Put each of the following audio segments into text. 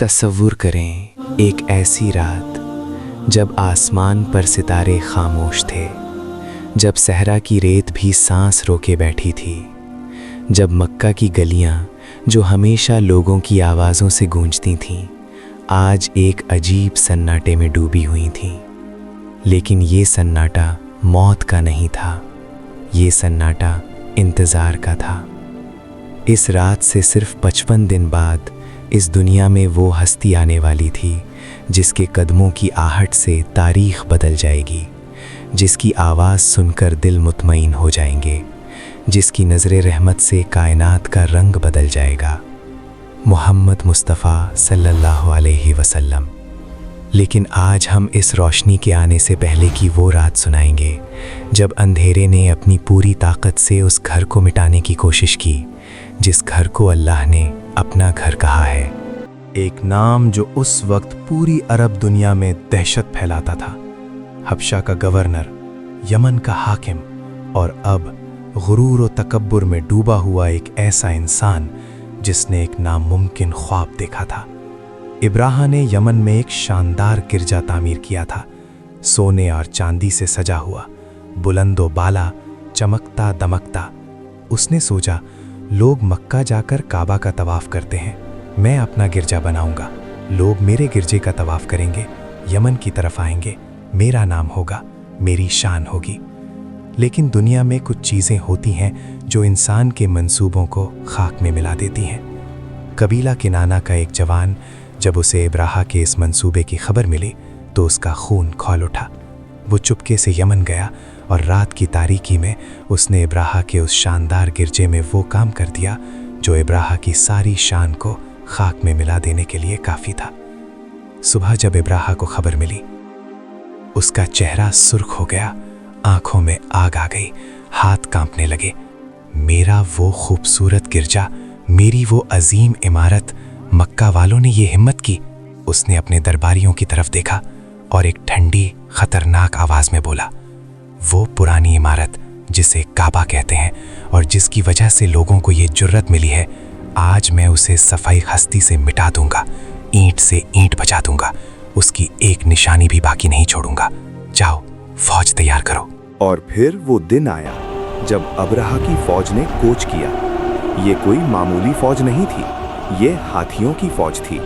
تصور کریں ایک ایسی رات جب آسمان پر ستارے خاموش تھے، جب صحرا کی ریت بھی سانس روکے بیٹھی تھی، جب مکہ کی گلیاں جو ہمیشہ لوگوں کی آوازوں سے گونجتی تھیں آج ایک عجیب سناٹے میں ڈوبی ہوئی تھیں۔ لیکن یہ سناٹا موت کا نہیں تھا، یہ سناٹا انتظار کا تھا۔ اس رات سے صرف 55 دن بعد اس دنیا میں وہ ہستی آنے والی تھی جس کے قدموں کی آہٹ سے تاریخ بدل جائے گی، جس کی آواز سن کر دل مطمئن ہو جائیں گے، جس کی نظر رحمت سے کائنات کا رنگ بدل جائے گا، محمد مصطفیٰ صلی اللہ علیہ وسلم۔ لیکن آج ہم اس روشنی کے آنے سے پہلے کی وہ رات سنائیں گے جب اندھیرے نے اپنی پوری طاقت سے اس گھر کو مٹانے کی کوشش کی جس گھر کو اللہ نے اپنا گھر کہا ہے۔ ایک نام جو اس وقت پوری عرب دنیا میں دہشت پھیلاتا تھا، حبشہ کا گورنر، یمن کا حاکم، اور اب غرور و تکبر میں ڈوبا ہوا ایک ایسا انسان جس نے ایک ناممکن خواب دیکھا تھا۔ ابراہا نے یمن میں ایک شاندار گرجا تعمیر کیا تھا، سونے اور چاندی سے سجا ہوا، بلند و بالا، چمکتا دمکتا۔ اس نے سوچا لوگ مکہ جا کر کعبہ کا طواف کرتے ہیں، میں اپنا گرجا بناؤں گا، لوگ میرے گرجے کا طواف کریں گے، یمن کی طرف آئیں گے، میرا نام ہوگا، میری شان ہوگی۔ لیکن دنیا میں کچھ چیزیں ہوتی ہیں جو انسان کے منصوبوں کو خاک میں ملا دیتی ہیں۔ قبیلہ کنانہ کا ایک جوان جب اسے ابراہا کے اس منصوبے کی خبر ملی تو اس کا خون کھول اٹھا۔ وہ چپکے سے یمن گیا اور رات کی تاریکی میں اس نے ابراہا کے اس شاندار گرجے میں وہ کام کر دیا جو ابراہا کی ساری شان کو خاک میں ملا دینے کے لیے کافی تھا۔ صبح جب ابراہا کو خبر ملی، اس کا چہرہ سرخ ہو گیا، آنکھوں میں آگ آ گئی، ہاتھ کانپنے لگے۔ میرا وہ خوبصورت گرجا، میری وہ عظیم عمارت، مکہ والوں نے یہ ہمت کی؟ اس نے اپنے درباریوں کی طرف دیکھا اور ایک ٹھنڈی خطرناک آواز میں بولا، وہ پرانی عمارت جسے کعبہ کہتے ہیں اور جس کی وجہ سے لوگوں کو یہ جرت ملی ہے، آج میں اسے صفائی ہستی سے مٹا دوں گا، اینٹ سے اینٹ بجا دوں گا، اس کی ایک نشانی بھی باقی نہیں چھوڑوں گا۔ جاؤ فوج تیار کرو۔ اور پھر وہ دن آیا جب ابرہا کی فوج نے کوچ کیا۔ یہ کوئی معمولی فوج نہیں تھی، یہ ہاتھیوں کی فوج تھی،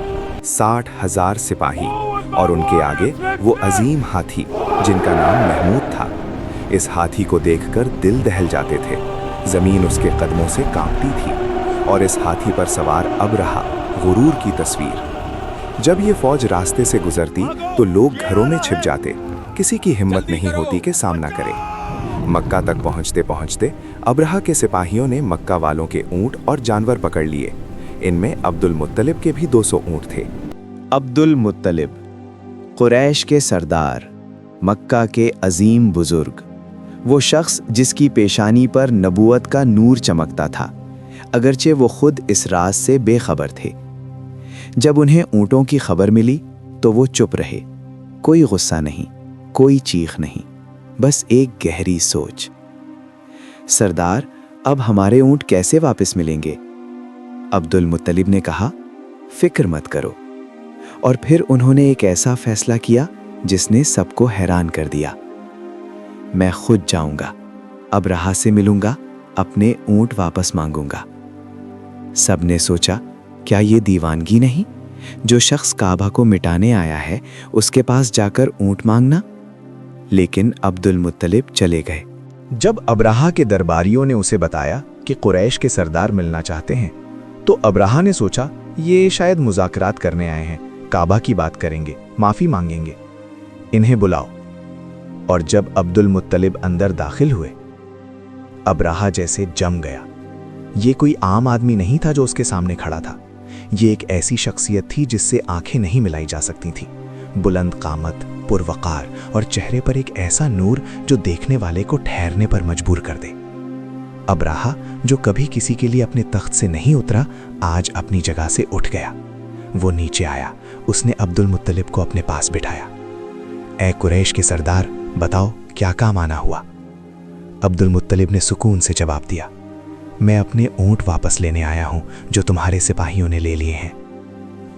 60,000 سپاہی، اور ان کے آگے وہ عظیم ہاتھی جن کا نام محمود تھا۔ اس ہاتھی کو دیکھ کر دل دہل جاتے تھے، زمین اس کے قدموں سے کانپتی تھی، اور اس ہاتھی پر سوار ابرہا، غرور کی تصویر۔ جب یہ فوج راستے سے گزرتی تو لوگ گھروں میں چھپ جاتے، کسی کی ہمت نہیں ہوتی کہ سامنا کرے۔ مکہ تک پہنچتے پہنچتے ابرہا کے سپاہیوں نے مکہ والوں کے اونٹ اور جانور پکڑ لیے۔ ان میں عبد المطلب کے بھی 200 اونٹ تھے۔ عبد المطلب، قریش کے سردار، مکہ کے عظیم بزرگ، وہ شخص جس کی پیشانی پر نبوت کا نور چمکتا تھا، اگرچہ وہ خود اس راز سے بے خبر تھے۔ جب انہیں اونٹوں کی خبر ملی تو وہ چپ رہے، کوئی غصہ نہیں، کوئی چیخ نہیں، بس ایک گہری سوچ۔ سردار، اب ہمارے اونٹ کیسے واپس ملیں گے؟ عبد المطلب نے کہا، فکر مت کرو۔ اور پھر انہوں نے ایک ایسا فیصلہ کیا جس نے سب کو حیران کر دیا۔ میں خود جاؤں گا، ابرہا سے ملوں گا، اپنے اونٹ واپس مانگوں گا۔ سب نے سوچا، کیا یہ دیوانگی نہیں؟ جو شخص کعبہ کو مٹانے آیا ہے اس کے پاس جا کر اونٹ مانگنا؟ لیکن عبد المطلب چلے گئے۔ جب ابرہا کے درباریوں نے اسے بتایا کہ قریش کے سردار ملنا چاہتے ہیں تو ابرہا نے سوچا یہ شاید مذاکرات کرنے آئے ہیں، کعبہ کی بات کریں گے، معافی مانگیں گے، انہیں بلاؤ۔ اور جب عبد المطلب اندر داخل ہوئے، ابرہا جیسے جم گیا۔ یہ کوئی عام آدمی نہیں تھا جو اس کے سامنے کھڑا تھا، یہ ایک ایسی شخصیت تھی جس سے آنکھیں نہیں ملائی جا سکتی تھیں، بلند قامت، پروقار، اور چہرے پر ایک ایسا نور جو دیکھنے والے کو ٹھہرنے پر مجبور کر دے۔ ابرہا جو کبھی کسی کے لیے اپنے تخت سے نہیں اترا، آج اپنی جگہ سے اٹھ گیا۔ وہ نیچے آیا، اس نے عبد المطلب کو اپنے پاس بٹھایا۔ اے قریش کے سردار، بتاؤ کیا کام آنا ہوا؟ عبد المطلب نے سکون سے جواب دیا، میں اپنے اونٹ واپس لینے آیا ہوں جو تمہارے سپاہیوں نے لے لیے ہیں۔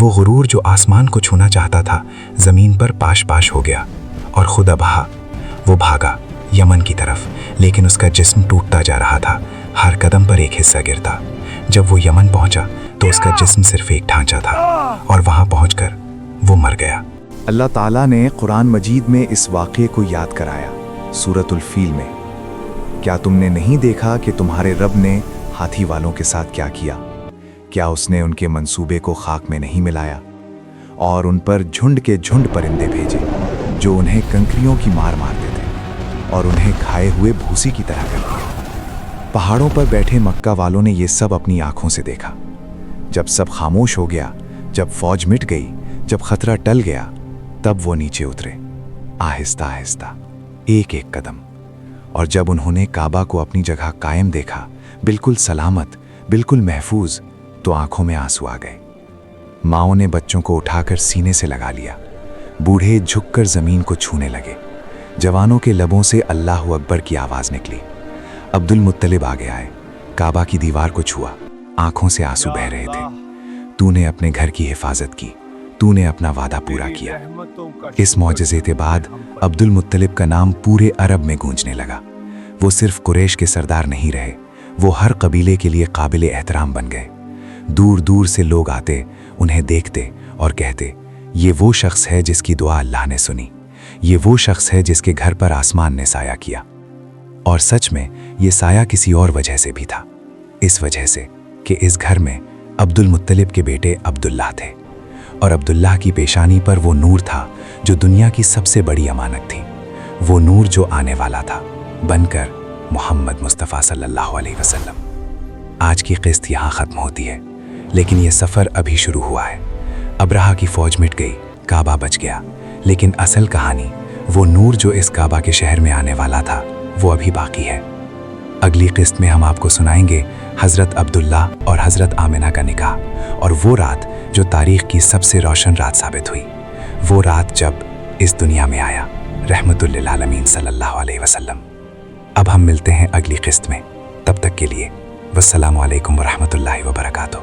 وہ غرور جو آسمان کو چھونا چاہتا تھا زمین پر پاش پاش ہو گیا اور خدا بہا۔ وہ بھاگا یمن کی طرف، لیکن اس کا جسم ٹوٹتا جا رہا تھا، ہر قدم پر ایک حصہ گرتا۔ جب وہ یمن پہنچا تو اس کا جسم صرف ایک ڈھانچہ تھا، اور وہاں پہنچ کر وہ مر گیا۔ اللہ تعالیٰ نے قرآن مجید میں اس واقعے کو یاد کرایا سورۃ الفیل میں۔ کیا تم نے نہیں دیکھا کہ تمہارے رب نے ہاتھی والوں کے ساتھ کیا کیا؟ کیا اس نے ان کے منصوبے کو خاک میں نہیں ملایا اور ان پر جھنڈ کے جھنڈ پرندے بھیجے جو انہیں کنکریوں کی مار مارتے تھے اور انہیں کھائے ہوئے بھوسی کی طرح کر دیا۔ پہاڑوں پر بیٹھے مکہ والوں نے یہ سب اپنی آنکھوں سے دیکھا۔ جب سب خاموش ہو گیا، جب فوج مٹ گئی، جب خطرہ ٹل گیا، تب وہ نیچے اترے، آہستہ آہستہ، ایک ایک قدم۔ اور جب انہوں نے کعبہ کو اپنی جگہ قائم دیکھا، بالکل سلامت، بالکل محفوظ، تو آنکھوں میں آنسو آ گئے۔ ماؤں نے بچوں کو اٹھا کر سینے سے لگا لیا، بوڑھے جھک کر زمین کو چھونے لگے، جوانوں کے لبوں سے اللہ اکبر کی آواز نکلی۔ عبد المطلب آگے آئے، کعبہ کی دیوار کو چھوا، آنکھوں سے آنسو بہہ رہے تھے۔ تو نے اپنے گھر کی حفاظت کی، تو نے اپنا وعدہ پورا کیا۔ اس معجزے کے بعد عبد المطلب کا نام پورے عرب میں گونجنے لگا۔ وہ صرف قریش کے سردار نہیں رہے، وہ ہر قبیلے کے لیے قابل احترام بن گئے۔ دور دور سے لوگ آتے، انہیں دیکھتے اور کہتے، یہ وہ شخص ہے جس کی دعا اللہ نے سنی، یہ وہ شخص ہے جس کے گھر پر آسمان نے سایہ کیا۔ اور سچ میں یہ سایہ کسی اور وجہ سے بھی تھا، اس وجہ سے کہ اس گھر میں عبد المطلب کے بیٹے عبداللہ تھے، اور عبداللہ کی پیشانی پر وہ نور تھا جو دنیا کی سب سے بڑی امانت تھی، وہ نور جو آنے والا تھا بن کر محمد مصطفیٰ صلی اللہ علیہ وسلم۔ آج کی قسط یہاں ختم ہوتی ہے، لیکن یہ سفر ابھی شروع ہوا ہے۔ ابرہہ کی فوج مٹ گئی، کعبہ بچ گیا، لیکن اصل کہانی، وہ نور جو اس کعبہ کے شہر میں آنے والا تھا، وہ ابھی باقی ہے۔ اگلی قسط میں ہم آپ کو سنائیں گے حضرت عبداللہ اور حضرت آمنہ کا نکاح، اور وہ رات جو تاریخ کی سب سے روشن رات ثابت ہوئی، وہ رات جب اس دنیا میں آیا رحمت للعالمین صلی اللہ علیہ وسلم۔ اب ہم ملتے ہیں اگلی قسط میں، تب تک کے لیے والسلام علیکم ورحمۃ اللہ وبرکاتہ۔